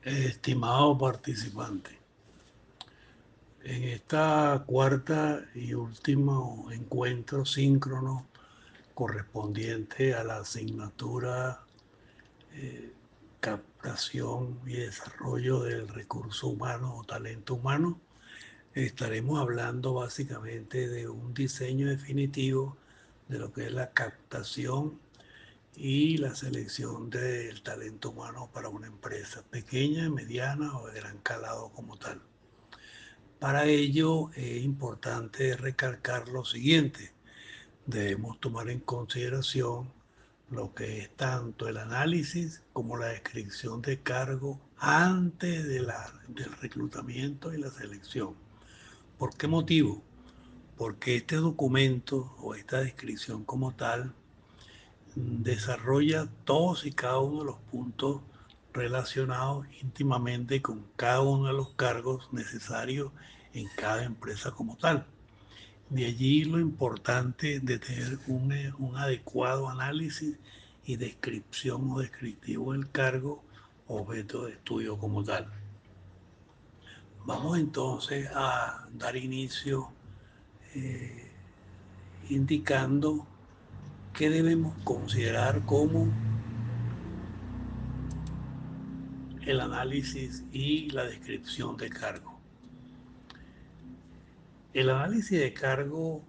Estimado participante, en esta cuarta y último encuentro síncrono correspondiente a la asignatura captación y desarrollo del recurso humano o talento humano, estaremos hablando básicamente de un diseño definitivo de lo que es la captación y la selección del talento humano para una empresa pequeña, mediana o de gran calado como tal. Para ello es importante recalcar lo siguiente. Debemos tomar en consideración lo que es tanto el análisis como la descripción de cargo antes del reclutamiento y la selección. ¿Por qué motivo? Porque este documento o esta descripción como tal desarrolla todos y cada uno de los puntos relacionados íntimamente con cada uno de los cargos necesarios en cada empresa como tal. De allí lo importante de tener un adecuado análisis y descripción o descriptivo del cargo objeto de estudio como tal. Vamos entonces a dar inicio indicando qué debemos considerar como el análisis y la descripción de cargo. El análisis de cargo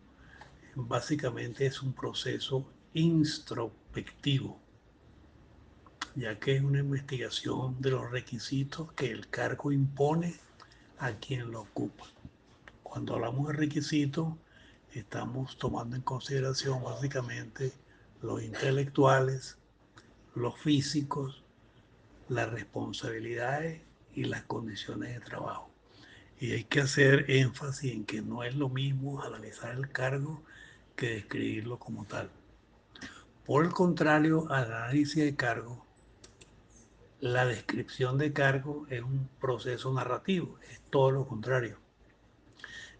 básicamente es un proceso introspectivo, ya que es una investigación de los requisitos que el cargo impone a quien lo ocupa. Cuando hablamos de requisitos, estamos tomando en consideración básicamente los intelectuales, los físicos, las responsabilidades y las condiciones de trabajo. Y hay que hacer énfasis en que no es lo mismo analizar el cargo que describirlo como tal. Por el contrario, al análisis de cargo, la descripción de cargo es un proceso narrativo, es todo lo contrario,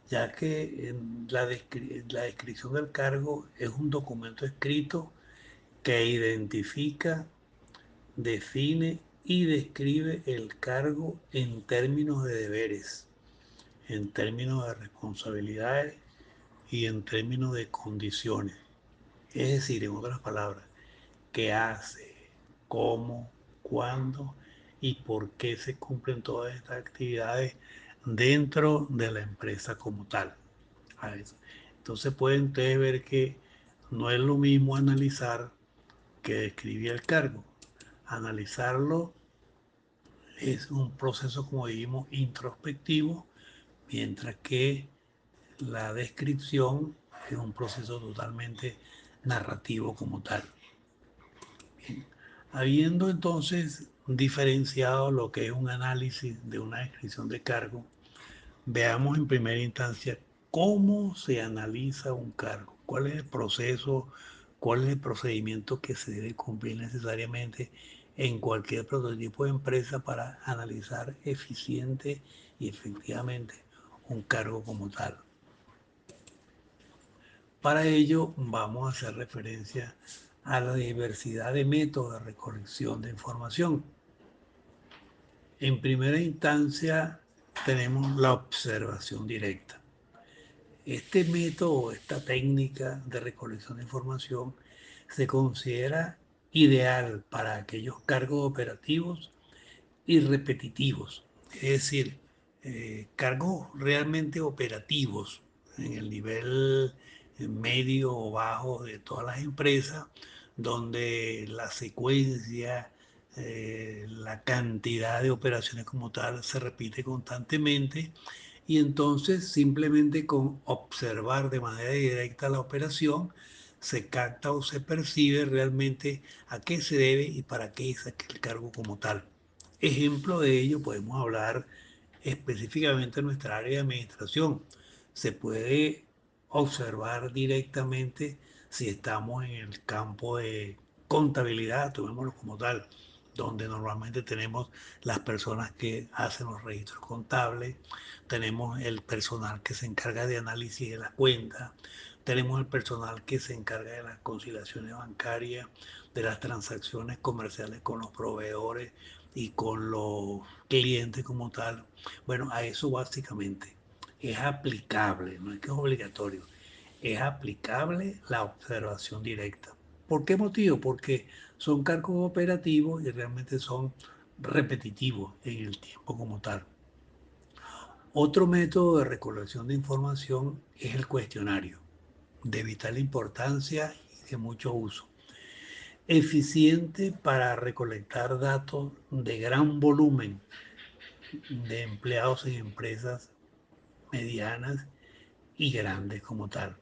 ya que la descripción del cargo es un documento escrito que identifica, define y describe el cargo en términos de deberes, en términos de responsabilidades y en términos de condiciones. Es decir, en otras palabras, qué hace, cómo, cuándo y por qué se cumplen todas estas actividades dentro de la empresa como tal. Entonces pueden ustedes ver que no es lo mismo analizar que describir el cargo. Analizarlo es un proceso, como dijimos, introspectivo, mientras que la descripción es un proceso totalmente narrativo como tal. Bien. Habiendo entonces diferenciado lo que es un análisis de una descripción de cargo, veamos en primera instancia cómo se analiza un cargo, cuál es el proceso, cuál es el procedimiento que se debe cumplir necesariamente en cualquier prototipo de empresa para analizar eficiente y efectivamente un cargo como tal. Para ello vamos a hacer referencia a la diversidad de métodos de recolección de información. En primera instancia tenemos la observación directa. Este método, esta técnica de recolección de información se considera ideal para aquellos cargos operativos y repetitivos, es decir, cargos realmente operativos en el nivel medio o bajo de todas las empresas, donde la secuencia, la cantidad de operaciones como tal se repite constantemente y entonces simplemente con observar de manera directa la operación se capta o se percibe realmente a qué se debe y para qué es aquel cargo como tal. Ejemplo de ello podemos hablar específicamente en nuestra área de administración. Se puede observar directamente si estamos en el campo de contabilidad, tomémoslo como tal, donde normalmente tenemos las personas que hacen los registros contables, tenemos el personal que se encarga de análisis de las cuentas, Tenemos el personal que se encarga de las conciliaciones bancarias, de las transacciones comerciales con los proveedores y con los clientes como tal. Bueno, a eso básicamente es aplicable, no es que es obligatorio, es aplicable la observación directa. ¿Por qué motivo? Porque son cargos operativos y realmente son repetitivos en el tiempo como tal. Otro método de recolección de información es el cuestionario, de vital importancia y de mucho uso. Eficiente para recolectar datos de gran volumen de empleados en empresas medianas y grandes como tal.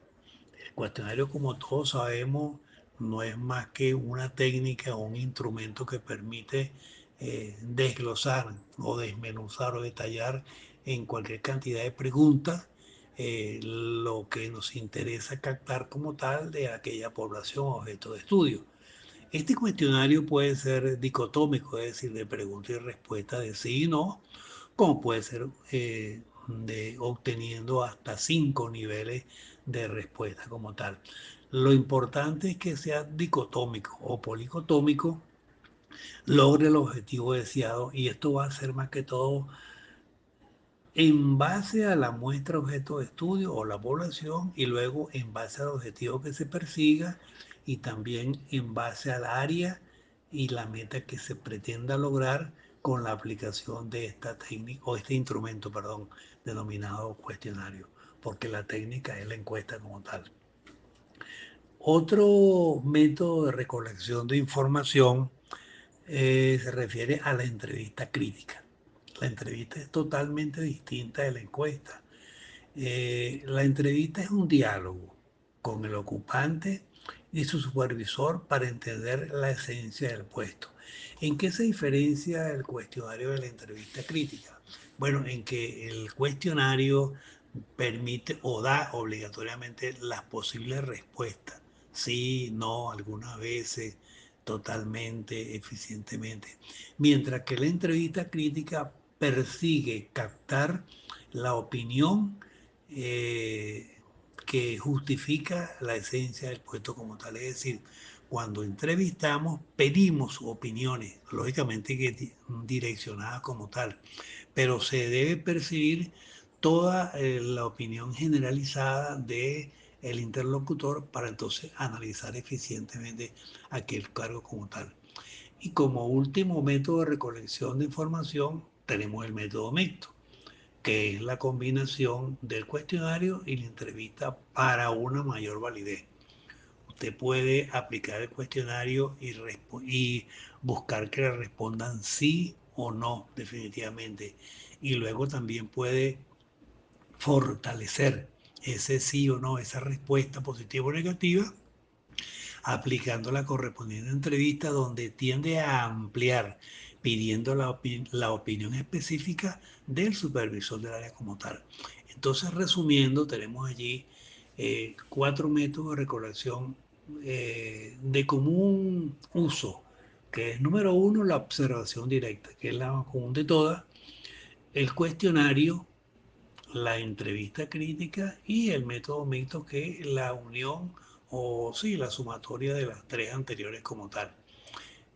El cuestionario, como todos sabemos, no es más que una técnica o un instrumento que permite desglosar o desmenuzar o detallar en cualquier cantidad de preguntas lo que nos interesa captar como tal de aquella población objeto de estudio. Este cuestionario puede ser dicotómico, es decir, de pregunta y respuesta de sí y no, como puede ser obteniendo hasta 5 niveles de respuesta como tal. Lo importante es que sea dicotómico o policotómico, logre el objetivo deseado y esto va a ser más que todo en base a la muestra objeto de estudio o la población y luego en base al objetivo que se persiga y también en base al área y la meta que se pretenda lograr con la aplicación de esta técnica o este instrumento, perdón, denominado cuestionario, porque la técnica es la encuesta como tal. Otro método de recolección de información se refiere a la entrevista crítica. La entrevista es totalmente distinta de la encuesta. La entrevista es un diálogo con el ocupante y su supervisor para entender la esencia del puesto. ¿En qué se diferencia el cuestionario de la entrevista crítica? Bueno, en que el cuestionario permite o da obligatoriamente las posibles respuestas. Sí, no, algunas veces, totalmente, eficientemente. Mientras que la entrevista crítica persigue captar la opinión que justifica la esencia del puesto como tal. Es decir, cuando entrevistamos, pedimos opiniones, lógicamente que direccionadas como tal, pero se debe percibir toda la opinión generalizada de el interlocutor para entonces analizar eficientemente aquel cargo como tal. Y como último método de recolección de información tenemos el método mixto, que es la combinación del cuestionario y la entrevista para una mayor validez. Usted puede aplicar el cuestionario y buscar que le respondan sí o no, definitivamente. Y luego también puede fortalecer ese sí o no, esa respuesta positiva o negativa, aplicando la correspondiente entrevista donde tiende a ampliar, pidiendo la opinión específica del supervisor del área como tal. Entonces, resumiendo, tenemos allí 4 métodos de recolección de común uso, que es número uno, la observación directa, que es la más común de todas, el cuestionario, la entrevista crítica y el método mixto, que es la unión o sí, la sumatoria de las 3 anteriores como tal.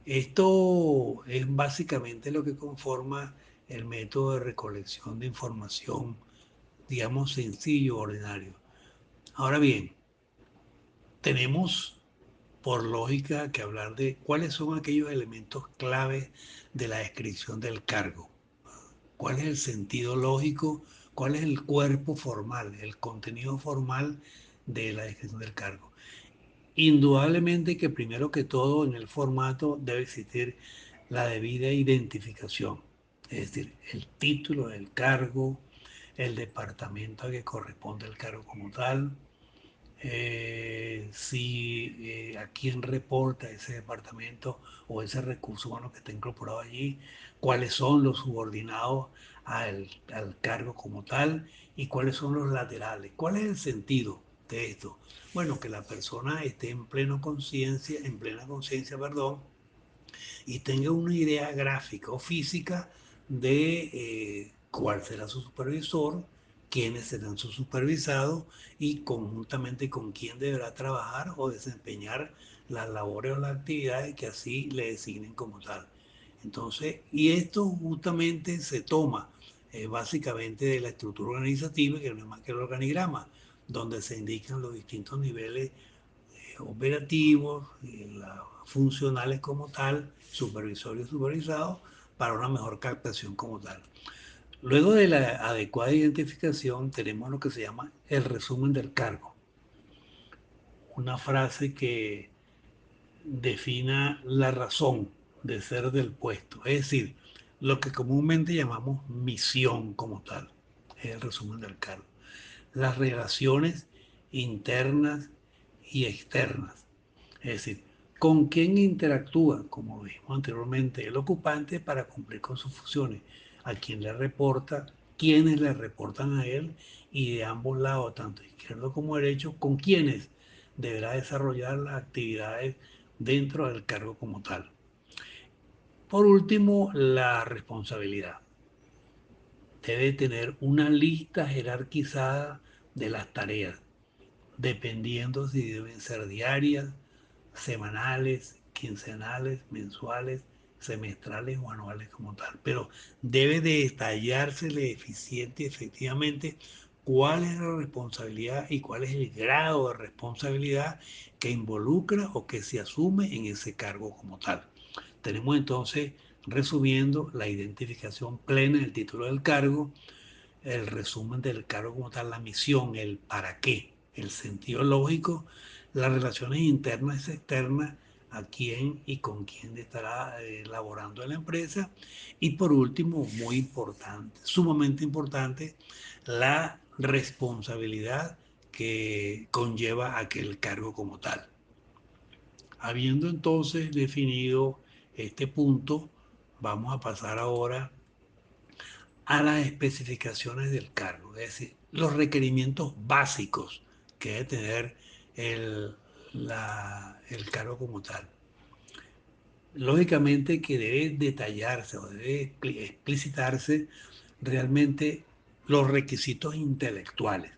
Esto es básicamente lo que conforma el método de recolección de información, digamos, sencillo, ordinario. Ahora bien, tenemos por lógica que hablar de cuáles son aquellos elementos claves de la descripción del cargo. ¿Cuál es el sentido lógico? ¿Cuál es el cuerpo formal, el contenido formal de la descripción del cargo? Indudablemente que primero que todo en el formato debe existir la debida identificación, es decir, el título del cargo, el departamento a que corresponde el cargo como tal, si a quién reporta ese departamento o ese recurso humano que está incorporado allí, cuáles son los subordinados al cargo como tal y cuáles son los laterales. ¿Cuál es el sentido de esto? Bueno, que la persona esté en plena conciencia, perdón, y tenga una idea gráfica o física de cuál será su supervisor, quiénes serán sus supervisados y conjuntamente con quién deberá trabajar o desempeñar las labores o las actividades que así le designen como tal. Entonces, y esto justamente se toma básicamente de la estructura organizativa, que no es más que el organigrama, donde se indican los distintos niveles operativos, funcionales como tal, supervisor y supervisado, para una mejor captación como tal. Luego de la adecuada identificación tenemos lo que se llama el resumen del cargo, una frase que defina la razón de ser del puesto, es decir, lo que comúnmente llamamos misión como tal, es el resumen del cargo. Las relaciones internas y externas, es decir, con quién interactúa, como dijimos anteriormente, el ocupante para cumplir con sus funciones, a quién le reporta, quiénes le reportan a él y de ambos lados, tanto izquierdo como derecho, con quiénes deberá desarrollar las actividades dentro del cargo como tal. Por último, la responsabilidad. Debe tener una lista jerarquizada de las tareas, dependiendo si deben ser diarias, semanales, quincenales, mensuales, semestrales o anuales como tal. Pero debe de detallársele eficiente y efectivamente cuál es la responsabilidad y cuál es el grado de responsabilidad que involucra o que se asume en ese cargo como tal. Tenemos entonces, resumiendo, la identificación plena del título del cargo, el resumen del cargo como tal, la misión, el para qué, el sentido lógico, las relaciones internas y externas, a quién y con quién estará laborando en la empresa. Y por último, muy importante, sumamente importante, la responsabilidad que conlleva aquel cargo como tal. Habiendo entonces definido este punto, vamos a pasar ahora a las especificaciones del cargo, es decir, los requerimientos básicos que debe tener el, el cargo como tal. Lógicamente que debe detallarse o debe explicitarse realmente los requisitos intelectuales,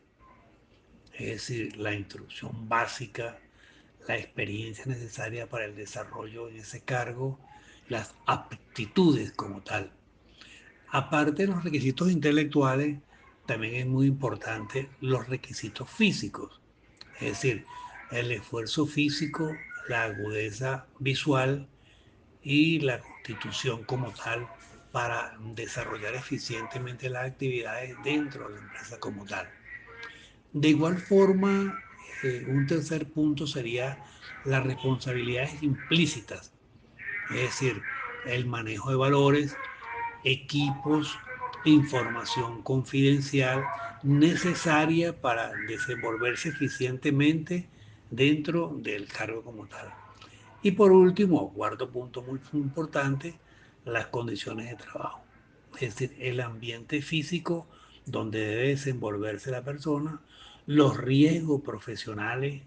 es decir, la instrucción básica, la experiencia necesaria para el desarrollo en ese cargo, las aptitudes como tal. Aparte de los requisitos intelectuales, también es muy importante los requisitos físicos, es decir, el esfuerzo físico, la agudeza visual y la constitución como tal para desarrollar eficientemente las actividades dentro de la empresa como tal. De igual forma, un tercer punto sería las responsabilidades implícitas, es decir, el manejo de valores, equipos, información confidencial necesaria para desenvolverse eficientemente dentro del cargo como tal. Y por último, cuarto punto muy importante, las condiciones de trabajo. Es decir, el ambiente físico donde debe desenvolverse la persona, los riesgos profesionales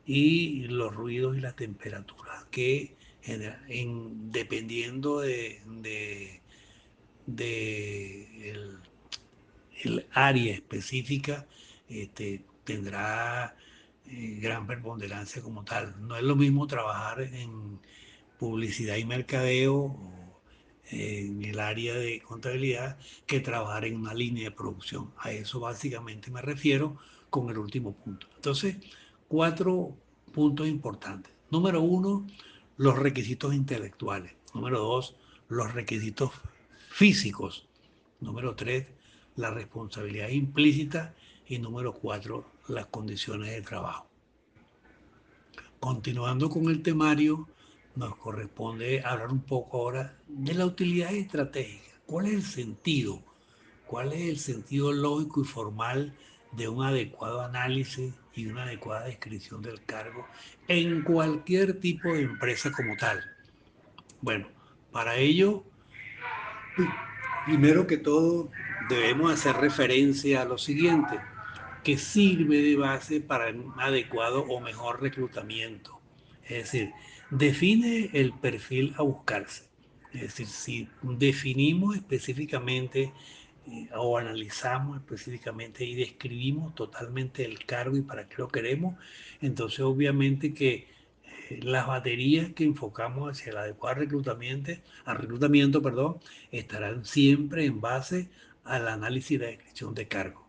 y los ruidos y las temperaturas que dependiendo de el área específica, tendrá gran preponderancia como tal. No es lo mismo trabajar en publicidad y mercadeo o en el área de contabilidad que trabajar en una línea de producción. A eso básicamente me refiero con el último punto. Entonces, cuatro puntos importantes. Número uno, los requisitos intelectuales. Número dos, los requisitos físicos. Número tres, la responsabilidad implícita. Y número cuatro, las condiciones de trabajo. Continuando con el temario, nos corresponde hablar un poco ahora de la utilidad estratégica. ¿Cuál es el sentido? ¿Cuál es el sentido lógico y formal de un adecuado análisis y una adecuada descripción del cargo en cualquier tipo de empresa como tal? Bueno, para ello, primero que todo, debemos hacer referencia a lo siguiente, que sirve de base para un adecuado o mejor reclutamiento. Es decir, define el perfil a buscarse. Es decir, si definimos específicamente o analizamos específicamente y describimos totalmente el cargo y para qué lo queremos, entonces obviamente que las baterías que enfocamos hacia el adecuado reclutamiento, perdón, estarán siempre en base al análisis y la descripción de cargo.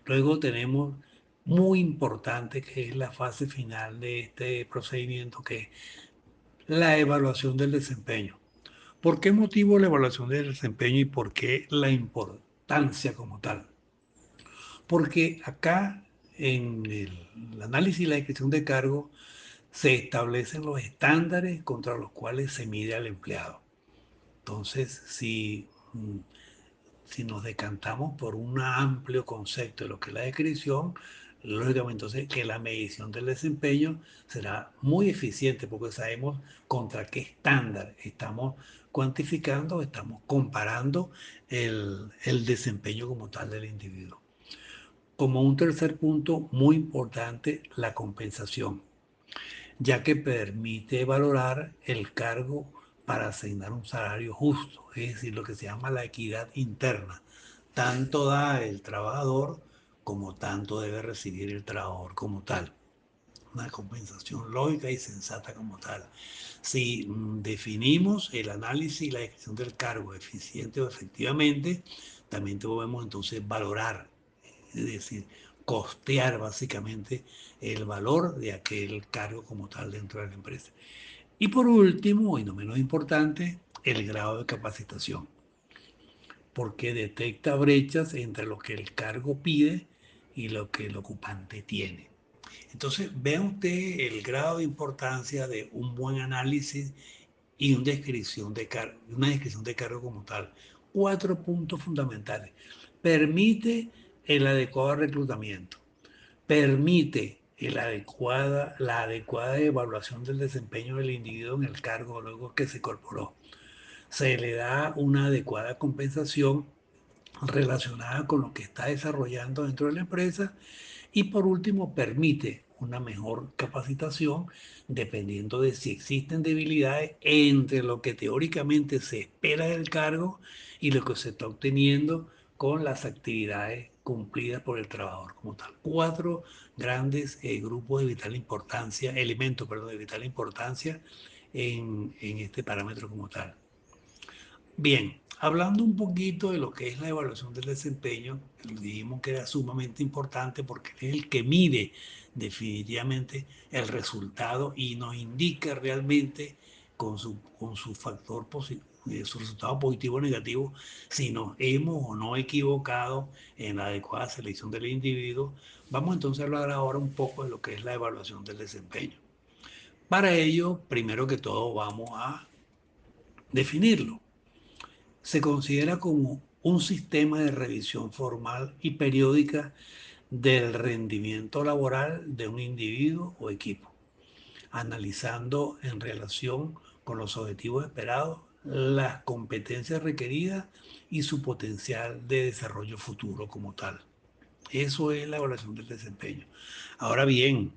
Luego tenemos muy importante que es la fase final de este procedimiento, que es la evaluación del desempeño. ¿Por qué motivo la evaluación del desempeño y por qué la importancia como tal? Porque acá en el análisis y la descripción de cargo se establecen los estándares contra los cuales se mide al empleado. Entonces, si nos decantamos por un amplio concepto de lo que es la descripción, lógicamente entonces que la medición del desempeño será muy eficiente porque sabemos contra qué estándar estamos cuantificando, estamos comparando el desempeño como tal del individuo. Como un tercer punto muy importante, la compensación, ya que permite valorar el cargo para asignar un salario justo, es decir, lo que se llama la equidad interna. Tanto da el trabajador como tanto debe recibir el trabajador como tal. Una compensación lógica y sensata como tal. Si definimos el análisis y la descripción del cargo eficiente o efectivamente, también podemos entonces valorar, es decir, costear básicamente el valor de aquel cargo como tal dentro de la empresa. Y por último, y no menos importante, el grado de capacitación, porque detecta brechas entre lo que el cargo pide y lo que el ocupante tiene. Entonces, vea usted el grado de importancia de un buen análisis y una descripción de cargo como tal. Cuatro puntos fundamentales. Permite el adecuado reclutamiento, permite la adecuada evaluación del desempeño del individuo en el cargo luego que se incorporó. Se le da una adecuada compensación relacionada con lo que está desarrollando dentro de la empresa y por último permite una mejor capacitación dependiendo de si existen debilidades entre lo que teóricamente se espera del cargo y lo que se está obteniendo con las actividades cumplidas por el trabajador como tal. Cuatro grandes grupos de vital importancia, elementos, perdón, de vital importancia en este parámetro como tal. Bien, hablando un poquito de lo que es la evaluación del desempeño, dijimos que era sumamente importante porque es el que mide definitivamente el resultado y nos indica realmente con su su resultado positivo o negativo, si nos hemos o no equivocado en la adecuada selección del individuo. Vamos entonces a hablar ahora un poco de lo que es la evaluación del desempeño. Para ello, primero que todo, vamos a definirlo. Se considera como un sistema de revisión formal y periódica del rendimiento laboral de un individuo o equipo, analizando en relación con los objetivos esperados, las competencias requeridas y su potencial de desarrollo futuro como tal. Eso es la evaluación del desempeño. Ahora bien,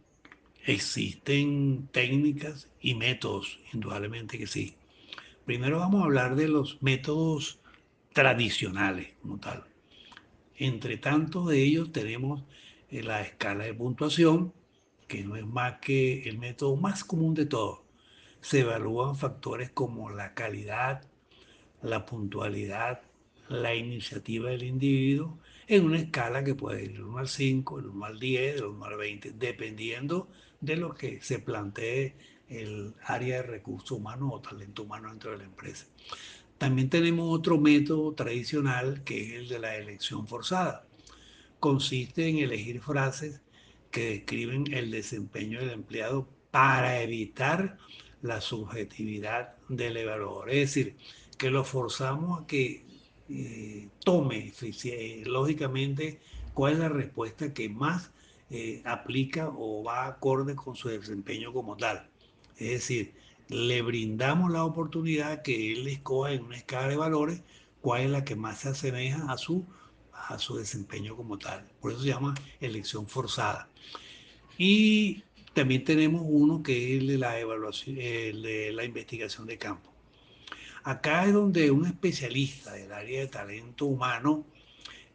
existen técnicas y métodos, indudablemente que sí. Primero vamos a hablar de los métodos tradicionales como tal. Entre tantos de ellos tenemos la escala de puntuación, que no es más que el método más común de todos. Se evalúan factores como la calidad, la puntualidad, la iniciativa del individuo en una escala que puede ir del 1 al 5, del 1 al 10, del 1 al 20, dependiendo de lo que se plantee el área de recursos humanos o talento humano dentro de la empresa. También tenemos otro método tradicional que es el de la elección forzada. Consiste en elegir frases que describen el desempeño del empleado para evitar la subjetividad del evaluador. Es decir, que lo forzamos a que tome lógicamente cuál es la respuesta que más aplica o va acorde con su desempeño como tal. Es decir, le brindamos la oportunidad que él escoja en una escala de valores cuál es la que más se asemeja a su desempeño como tal. Por eso se llama elección forzada. Y también tenemos uno que es el de la evaluación, el de la investigación de campo. Acá es donde un especialista del área de talento humano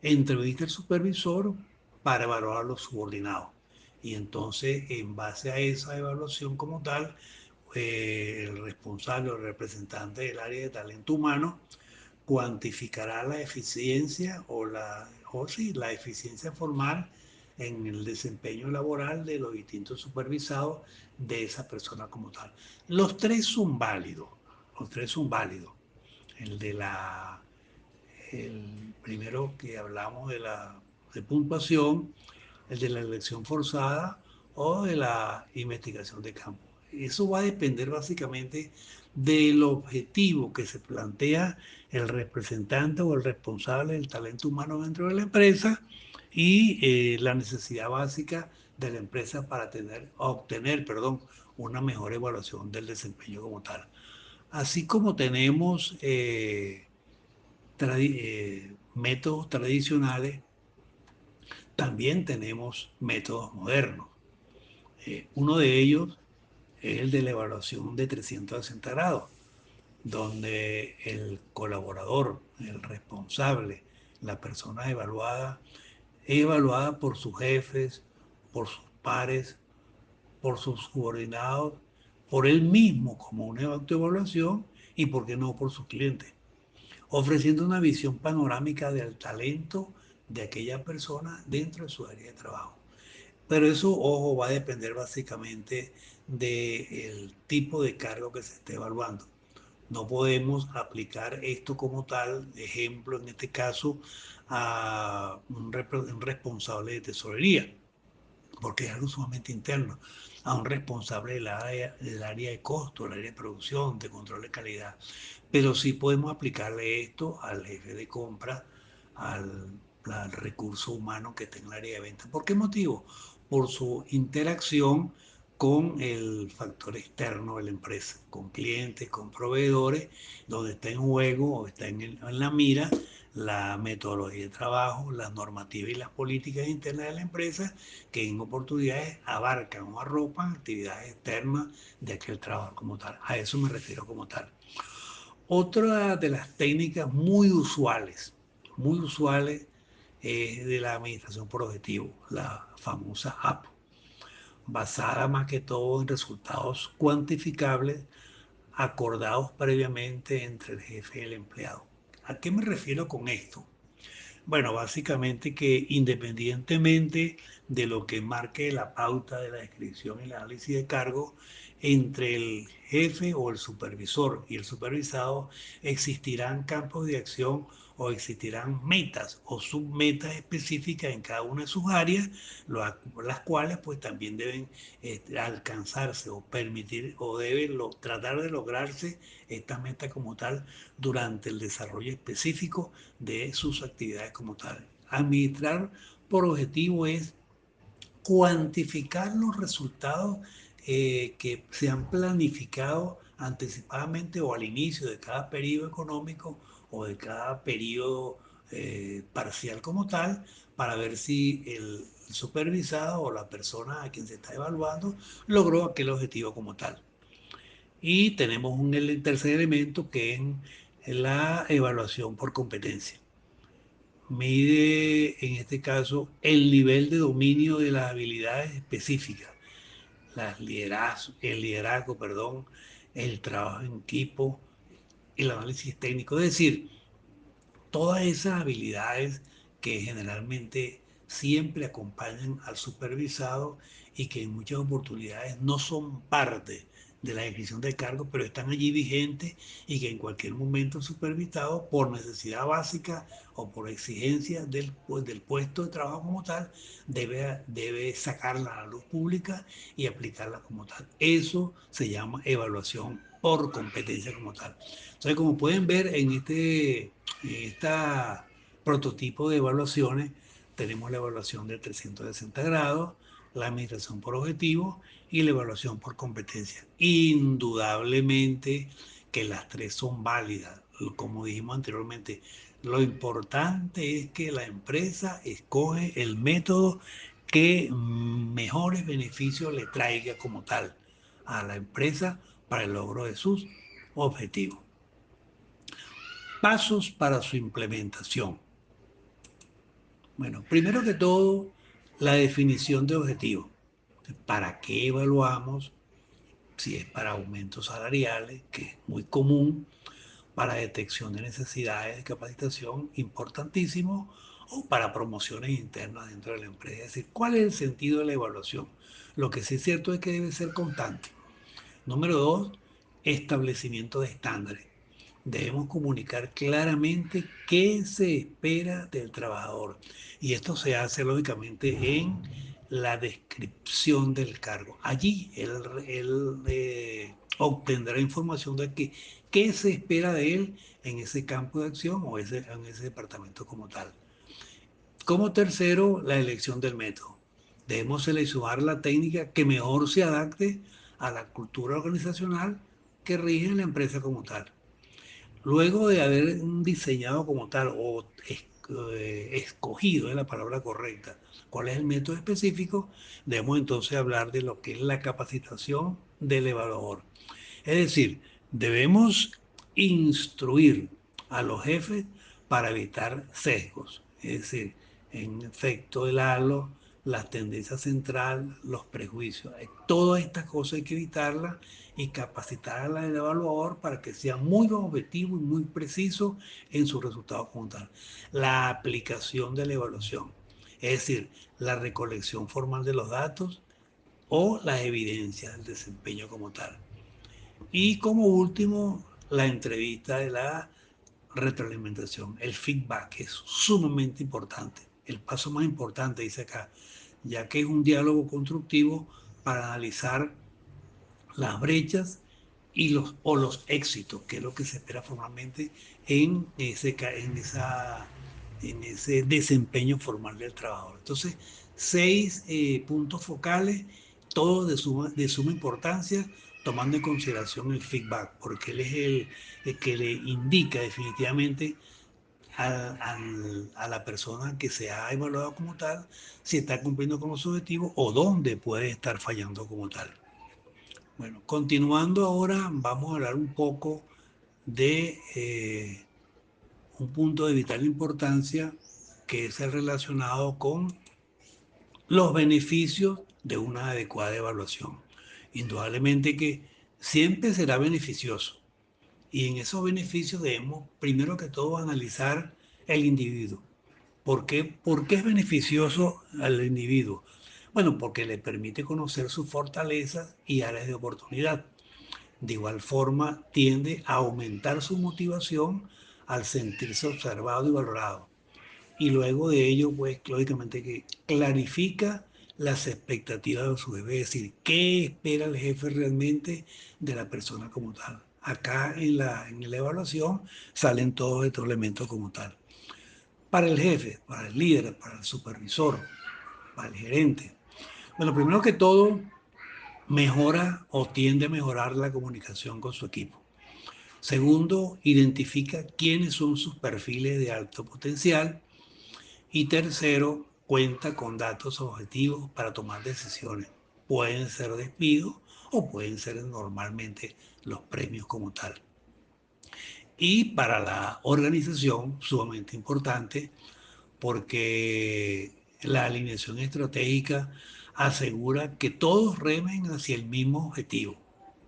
entrevista al supervisor para evaluar a los subordinados. Y entonces, en base a esa evaluación como tal, el responsable o el representante del área de talento humano cuantificará la eficiencia o sí, la eficiencia formal en el desempeño laboral de los distintos supervisados de esa persona como tal. Los tres son válidos, los tres son válidos. El de la, el primero que hablamos de puntuación, el de la elección forzada o de la investigación de campo. Eso va a depender básicamente del objetivo que se plantea el representante o el responsable del talento humano dentro de la empresa y la necesidad básica de la empresa para obtener, una mejor evaluación del desempeño como tal. Así como tenemos métodos tradicionales, también tenemos métodos modernos. Uno de ellos es el de la evaluación de 360 grados, donde el colaborador, el responsable, la persona evaluada, es evaluada por sus jefes, por sus pares, por sus subordinados, por él mismo como una autoevaluación y, por qué no, por sus clientes, ofreciendo una visión panorámica del talento de aquella persona dentro de su área de trabajo. Pero eso, ojo, va a depender básicamente del tipo de cargo que se esté evaluando. No podemos aplicar esto como tal, ejemplo, en este caso, a un responsable de tesorería, porque es algo sumamente interno, a un responsable del área de costo, del área de producción, de control de calidad. Pero sí podemos aplicarle esto al jefe de compra, al recurso humano que está en el área de venta. ¿Por qué motivo? Por su interacción con el factor externo de la empresa, con clientes, con proveedores, donde está en juego o está en la mira la metodología de trabajo, las normativas y las políticas internas de la empresa, que en oportunidades abarcan o arropan actividades externas de aquel trabajo como tal. A eso me refiero como tal. Otra de las técnicas muy usuales, es de la administración por objetivo, la famosa APO, basada más que todo en resultados cuantificables acordados previamente entre el jefe y el empleado. ¿A qué me refiero con esto? Bueno, básicamente que independientemente de lo que marque la pauta de la descripción y el análisis de cargo, entre el jefe o el supervisor y el supervisado existirán campos de acción o existirán metas o submetas específicas en cada una de sus áreas, las cuales pues también deben alcanzarse o permitir o deben tratar de lograrse esta meta como tal durante el desarrollo específico de sus actividades como tal. Administrar por objetivo es cuantificar los resultados que se han planificado anticipadamente o al inicio de cada periodo económico o de cada periodo parcial como tal, para ver si el supervisado o la persona a quien se está evaluando logró aquel objetivo como tal. Y tenemos el tercer elemento que es la evaluación por competencia. Mide en este caso el nivel de dominio de las habilidades específicas, el liderazgo, perdón, el trabajo en equipo, el análisis técnico, es decir, todas esas habilidades que generalmente siempre acompañan al supervisado y que en muchas oportunidades no son parte de la descripción de cargo, pero están allí vigentes y que en cualquier momento el supervisado, por necesidad básica o por exigencia del puesto de trabajo como tal, debe sacarla a la luz pública y aplicarla como tal. Eso se llama evaluación por competencia como tal. Entonces, como pueden ver en este prototipo de evaluaciones, tenemos la evaluación de 360 grados, la administración por objetivos y la evaluación por competencia. Indudablemente que las tres son válidas. Como dijimos anteriormente, lo importante es que la empresa escoge el método que mejores beneficios le traiga como tal a la empresa para el logro de sus objetivos. Pasos para su implementación. Bueno, primero que todo, la definición de objetivo. ¿Para qué evaluamos? Si es para aumentos salariales, que es muy común, para detección de necesidades de capacitación, importantísimo, o para promociones internas dentro de la empresa. Es decir, ¿cuál es el sentido de la evaluación? Lo que sí es cierto es que debe ser constante. Número dos, establecimiento de estándares. Debemos comunicar claramente qué se espera del trabajador. Y esto se hace lógicamente en la descripción del cargo. Allí él obtendrá información de qué se espera de él en ese campo de acción o en ese departamento como tal. Como tercero, la elección del método. Debemos seleccionar la técnica que mejor se adapte a la cultura organizacional que rige la empresa como tal. Luego de haber diseñado como tal o escogido, es la palabra correcta, cuál es el método específico, debemos entonces hablar de lo que es la capacitación del evaluador. Es decir, debemos instruir a los jefes para evitar sesgos. Es decir, en efecto, el halo, las tendencias centrales, los prejuicios. Todas estas cosas hay que evitarlas y capacitar al evaluador para que sea muy objetivo y muy preciso en sus resultados como tal. La aplicación de la evaluación, es decir, la recolección formal de los datos o las evidencias del desempeño como tal. Y como último, la entrevista de la retroalimentación, el feedback, es sumamente importante. El paso más importante, dice acá, ya que es un diálogo constructivo para analizar las brechas o los éxitos, que es lo que se espera formalmente en ese desempeño formal del trabajador. Entonces, 6 puntos focales, todos de suma importancia, tomando en consideración el feedback, porque él es el que le indica definitivamente a la persona que se ha evaluado como tal si está cumpliendo con los objetivos o dónde puede estar fallando como tal. Bueno, continuando ahora, vamos a hablar un poco de un punto de vital importancia que es el relacionado con los beneficios de una adecuada evaluación. Indudablemente que siempre será beneficioso y en esos beneficios debemos, primero que todo, analizar el individuo. ¿Por qué es beneficioso al individuo? Bueno, porque le permite conocer sus fortalezas y áreas de oportunidad. De igual forma, tiende a aumentar su motivación al sentirse observado y valorado. Y luego de ello, pues, lógicamente que clarifica las expectativas de su jefe, es decir, qué espera el jefe realmente de la persona como tal. Acá en la evaluación salen todos estos elementos como tal. Para el jefe, para el líder, para el supervisor, para el gerente. Bueno, primero que todo, mejora o tiende a mejorar la comunicación con su equipo. Segundo, identifica quiénes son sus perfiles de alto potencial. Y tercero, cuenta con datos objetivos para tomar decisiones. Pueden ser despidos o pueden ser normalmente los premios como tal. Y para la organización, sumamente importante, porque la alineación estratégica asegura que todos remen hacia el mismo objetivo,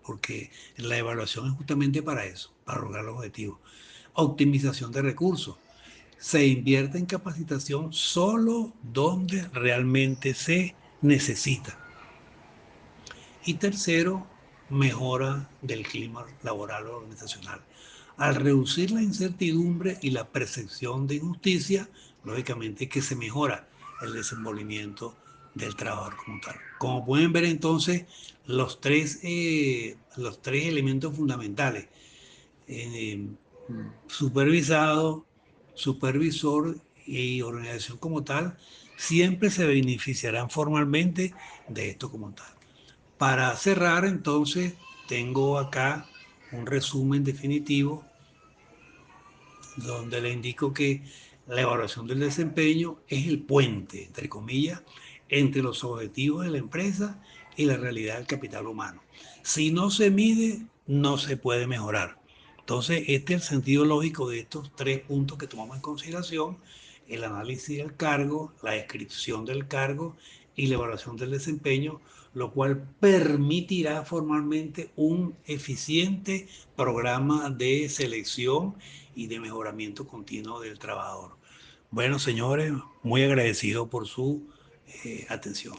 porque la evaluación es justamente para eso, para lograr los objetivos. Optimización de recursos. Se invierte en capacitación solo donde realmente se necesita. Y tercero, mejora del clima laboral organizacional. Al reducir la incertidumbre y la percepción de injusticia, lógicamente que se mejora el desenvolvimiento del trabajador como tal. Como pueden ver entonces, los tres elementos fundamentales, eh, supervisado, supervisor y organización como tal, siempre se beneficiarán formalmente de esto como tal. Para cerrar, entonces, tengo acá un resumen definitivo donde le indico que la evaluación del desempeño es el puente, entre comillas, entre los objetivos de la empresa y la realidad del capital humano. Si no se mide, no se puede mejorar. Entonces, este es el sentido lógico de estos 3 puntos que tomamos en consideración el análisis del cargo, la descripción del cargo y la evaluación del desempeño, lo cual permitirá formalmente un eficiente programa de selección y de mejoramiento continuo del trabajador. Bueno, señores, muy agradecido por su atención.